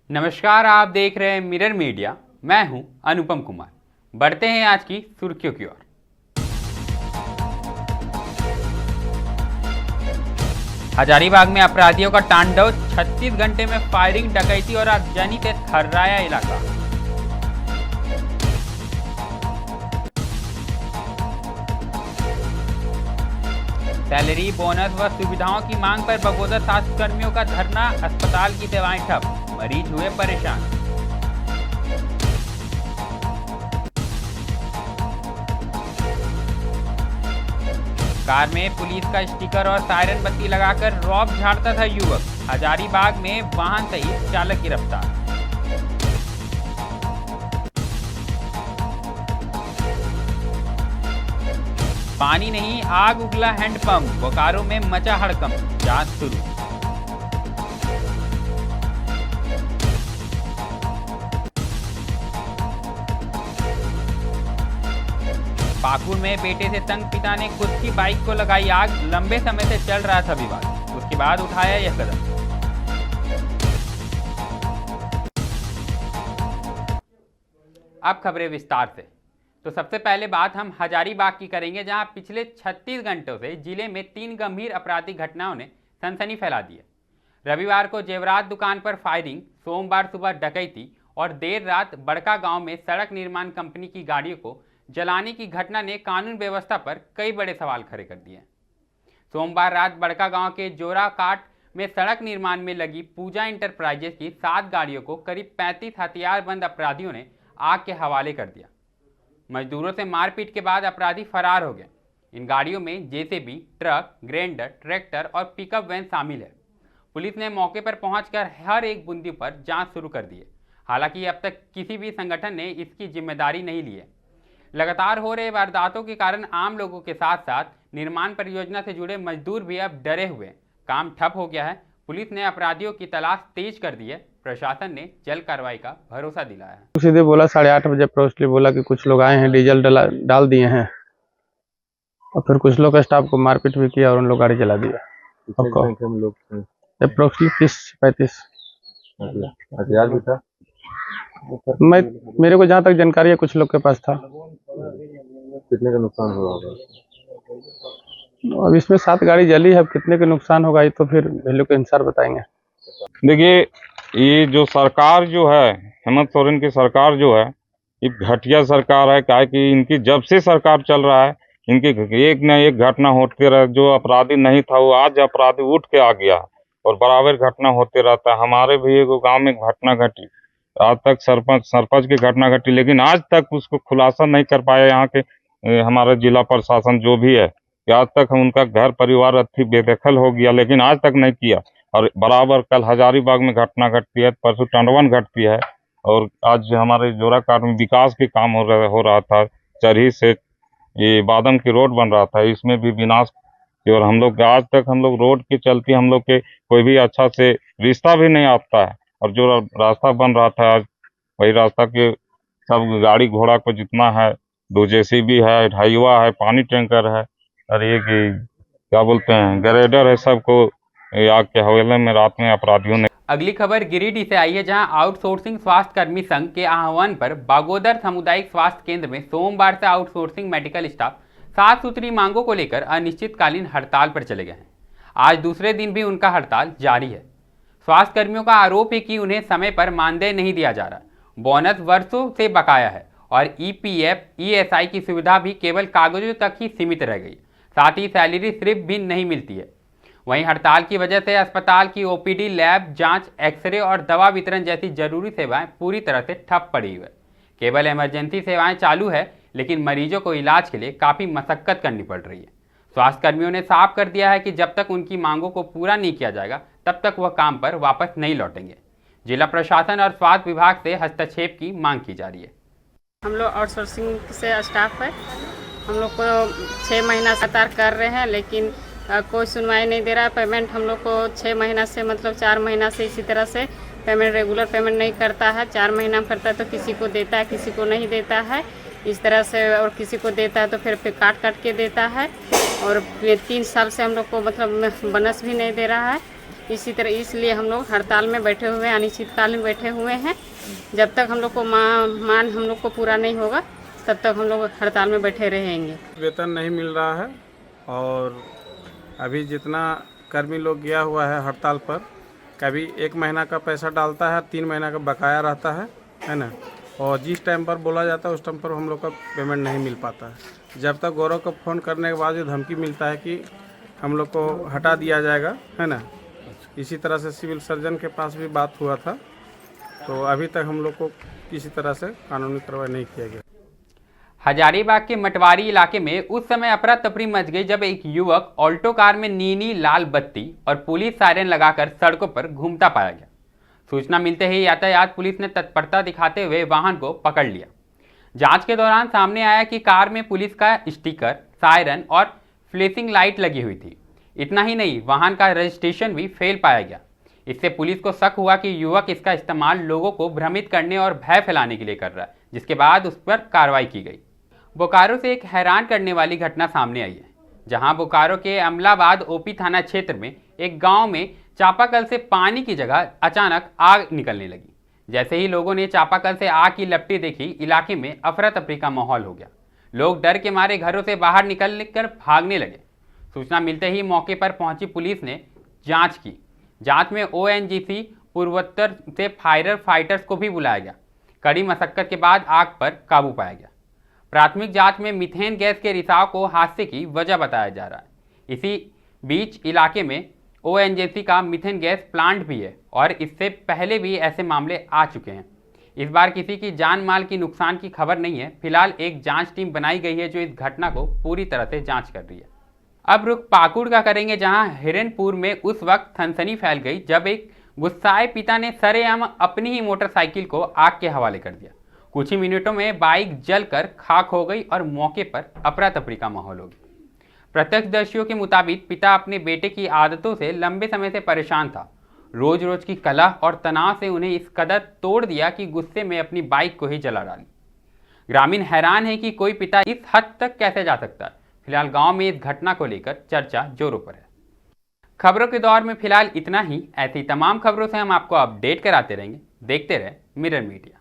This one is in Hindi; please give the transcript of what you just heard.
नमस्कार, आप देख रहे हैं मिरर मीडिया। मैं हूं अनुपम कुमार। बढ़ते हैं आज की सुर्खियों की ओर। हजारीबाग में अपराधियों का तांडव, 36 घंटे में फायरिंग, डकैती और आगजनी से थर्राया इलाका। सैलरी, बोनस व सुविधाओं की मांग पर बगोदर स्वास्थ्य कर्मियों का धरना, अस्पताल की सेवाएं ठप, मरीज हुए परेशान। कार में पुलिस का स्टिकर और सायरन बत्ती लगाकर रौब झाड़ता था युवक। हजारीबाग में वाहन सहित चालक गिरफ्तार। पानी नहीं, आग उगला हैंडपंप, बोकारो में मचा हड़कंप, जांच शुरू। पाकुड़ में बेटे से तंग पिता ने खुद की बाइक को लगाई आग, लंबे समय से चल रहा था विवाद, उसके बाद उठाया यह कदम। अब खबरें विस्तार से। तो सबसे पहले बात हम हजारीबाग की करेंगे, जहां पिछले 36 घंटों से जिले में 3 गंभीर आपराधिक घटनाओं ने सनसनी फैला दी है। रविवार को जेवरात दुकान पर फायरिंग, सोमवार सुबह डकैती और देर रात बड़का गांव में सड़क निर्माण कंपनी की गाड़ियों को जलाने की घटना ने कानून व्यवस्था पर कई बड़े सवाल खड़े कर दिए। सोमवार रात बड़का गांव के जोराकाट में सड़क निर्माण में लगी पूजा इंटरप्राइजेस की 7 गाड़ियों को करीब 35 हथियारबंद अपराधियों ने आग के हवाले कर दिया। मजदूरों से मारपीट के बाद अपराधी फरार हो गए। इन गाड़ियों में जेसीबी, ट्रक, ग्राइंडर, ट्रैक्टर और पिकअप वैन शामिल है। पुलिस ने मौके पर पहुंचकर हर एक बूंदी पर जांच शुरू कर दी है। हालांकि अब तक किसी भी संगठन ने इसकी जिम्मेदारी नहीं ली है। लगातार हो रहे वारदातों के कारण आम लोगों के साथ साथ निर्माण परियोजना से जुड़े मजदूर भी अब डरे हुए हैं। काम ठप हो गया है। पुलिस ने अपराधियों की तलाश तेज कर दी है। प्रशासन ने जल्द कार्रवाई का भरोसा दिलाया है। सीधे बोला 8:30 बजे अप्रोचली बोला कि कुछ लोग आए हैं, डीजल डाल दिए हैं और फिर कुछ लोग स्टाफ को मारपीट भी किया और उन लोग गाड़ी चला दिया। अप्रोक्सीमेटली 30-35 हथियार भी था। मेरे को जहाँ तक जानकारी है कुछ लोग के पास था। कितने का नुकसान हुआ होगा? अब इसमें 7 गाड़ी जली है, अब कितने का नुकसान होगा ये तो फिर वैल्यू के अनुसार बताएंगे। देखिए, ये जो सरकार जो है, हेमंत सोरेन की सरकार जो है, ये घटिया सरकार है। क्या कि इनकी जब से सरकार चल रहा है, इनकी एक न एक घटना होते रहे। जो अपराधी नहीं था वो आज अपराधी उठ के आ गया और बराबर घटना होते रहता है। हमारे भी एक गांव में घटना घटी, आज तक सरपंच की घटना घटी, लेकिन आज तक उसको खुलासा नहीं कर पाया यहाँ के हमारा जिला प्रशासन जो भी है। कि आज तक हम उनका घर परिवार अति बेदखल हो गया, लेकिन आज तक नहीं किया। और बराबर कल हजारीबाग में घटना घटती है, परसों टंडवन घटती है, और आज हमारे जोराकाट में विकास के काम हो रहा था। चरही से ये बादम की रोड बन रहा था, इसमें भी विनाश। और हम लोग आज तक रोड के चलते हम लोग के कोई भी अच्छा से रिश्ता भी नहीं आता है। और जो रास्ता बन रहा था आज, वही रास्ता के सब गाड़ी घोड़ा को जितना है, 2 जेसीबी है, ढाईवा है, पानी टैंकर है, और ये क्या बोलते हैं ग्रेडर है, सबको आग के हवेले में रात में अपराधियों ने। अगली खबर गिरिडीह से आई है, जहां आउटसोर्सिंग स्वास्थ्य कर्मी संघ के आह्वान पर बागोदर सामुदायिक स्वास्थ्य केंद्र में सोमवार से आउटसोर्सिंग मेडिकल स्टाफ 7 सूत्री मांगों को लेकर अनिश्चितकालीन हड़ताल पर चले गए हैं। आज दूसरे दिन भी उनका हड़ताल जारी है। स्वास्थ्य कर्मियों का आरोप है कि उन्हें समय पर मानदेय नहीं दिया जा रहा, बोनस वर्षों से बकाया है और ईपीएफ, ईएसआई की सुविधा भी केवल कागजों तक ही सीमित रह गई। साथ ही सैलरी स्लिप भी नहीं मिलती है। वहीं हड़ताल की वजह से अस्पताल की ओपीडी, लैब जांच, एक्सरे और दवा वितरण जैसी जरूरी सेवाएं पूरी तरह से ठप पड़ी हुई है। केवल इमरजेंसी सेवाएं चालू है, लेकिन मरीजों को इलाज के लिए काफ़ी मशक्कत करनी पड़ रही है। स्वास्थ्य कर्मियों ने साफ कर दिया है कि जब तक उनकी मांगों को पूरा नहीं किया जाएगा, तब तक वह काम पर वापस नहीं लौटेंगे। जिला प्रशासन और स्वास्थ्य विभाग से हस्तक्षेप की मांग की जा रही है। हम लोग आउटसोर्सिंग से स्टाफ है, हम लोग को 6 महीना लगातार कर रहे हैं, लेकिन कोई सुनवाई नहीं दे रहा है। पेमेंट हम लोग को 6 महीना से, मतलब 4 महीना से इसी तरह से पेमेंट, रेगुलर पेमेंट नहीं करता है। 4 महीना में करता है तो किसी को देता है, किसी को नहीं देता है, इस तरह से। और किसी को देता है तो फिर काट काट के देता है। और 3 साल से हम लोग को मतलब बोनस भी नहीं दे रहा है। इसी तरह इसलिए हम लोग हड़ताल में बैठे हुए हैं, अनिश्चितकाल में बैठे हुए हैं। जब तक हम लोग को मान हम लोग को पूरा नहीं होगा तब तक हम लोग हड़ताल में बैठे रहेंगे। वेतन नहीं मिल रहा है और अभी जितना कर्मी लोग गया हुआ है हड़ताल पर, कभी 1 महीना का पैसा डालता है, 3 महीना का बकाया रहता है ना। और जिस टाइम पर बोला जाता है उस टाइम पर हम लोग का पेमेंट नहीं मिल पाता है। जब तक गौरव को फ़ोन करने के बाद ये धमकी मिलता है कि हम लोग को हटा दिया जाएगा, है ना। इसी तरह से सिविल सर्जन के पास भी बात हुआ था, तो अभी तक हम लोग को किसी तरह से कानूनी कार्रवाई नहीं किया गया। हजारीबाग के मटवारी इलाके में उस समय अफरा तफरी मच गई जब एक युवक ऑल्टो कार में नीली लाल बत्ती और पुलिस सायरन लगाकर सड़कों पर घूमता पाया गया। सूचना मिलते ही यातायात पुलिस ने तत्परता दिखाते हुए वाहन को पकड़ लिया। जांच के दौरान सामने आया कि कार में पुलिस का स्टिकर, सायरन और फ्लैशिंग लाइट लगी हुई थी। इतना ही नहीं, वाहन का रजिस्ट्रेशन भी फेल पाया गया। इससे पुलिस को शक हुआ कि युवक इसका इस्तेमाल लोगों को भ्रमित करने और भय फैलाने के लिए कर रहा है, जिसके बाद उस पर कार्रवाई की गई। बोकारो से एक हैरान करने वाली घटना सामने आई है, जहां बोकारो के अमलाबाद ओपी थाना क्षेत्र में एक गांव में चापाकल से पानी की जगह अचानक आग निकलने लगी। जैसे ही लोगों ने चापाकल से आग की लपटें देखी, इलाके में अफरा तफरी का माहौल हो गया। लोग डर के मारे घरों से बाहर निकलकर भागने लगे। सूचना मिलते ही मौके पर पहुंची पुलिस ने जांच की। जांच में ONGC पूर्वोत्तर से फाइटर्स को भी बुलाया गया। कड़ी मशक्कत के बाद आग पर काबू पाया गया। प्राथमिक जांच में मीथेन गैस के रिसाव को हादसे की वजह बताया जा रहा है। इसी बीच इलाके में ONGC का मीथेन गैस प्लांट भी है और इससे पहले भी ऐसे मामले आ चुके हैं। इस बार किसी की जान माल की नुकसान की खबर नहीं है। फिलहाल एक जांच टीम बनाई गई है जो इस घटना को पूरी तरह से जांच कर रही है। अब रुख पाकुड़ का करेंगे, जहां हिरनपुर में उस वक्त सनसनी फैल गई जब एक गुस्साए पिता ने सरेआम अपनी ही मोटरसाइकिल को आग के हवाले कर दिया। कुछ ही मिनटों में बाइक जलकर खाक हो गई और मौके पर अफरा तफरी का माहौल हो गया। प्रत्यक्षदर्शियों के मुताबिक पिता अपने बेटे की आदतों से लंबे समय से परेशान था। रोज रोज की कलह और तनाव से उन्हें इस कदर तोड़ दिया कि गुस्से में अपनी बाइक को ही जला डाली। ग्रामीण हैरान है कि कोई पिता इस हद तक कैसे जा सकता है। फिलहाल गांव में इस घटना को लेकर चर्चा जोरों पर है। खबरों के दौर में फिलहाल इतना ही। ऐसी तमाम खबरों से हम आपको अपडेट कराते रहेंगे। देखते रहे मिरर मीडिया।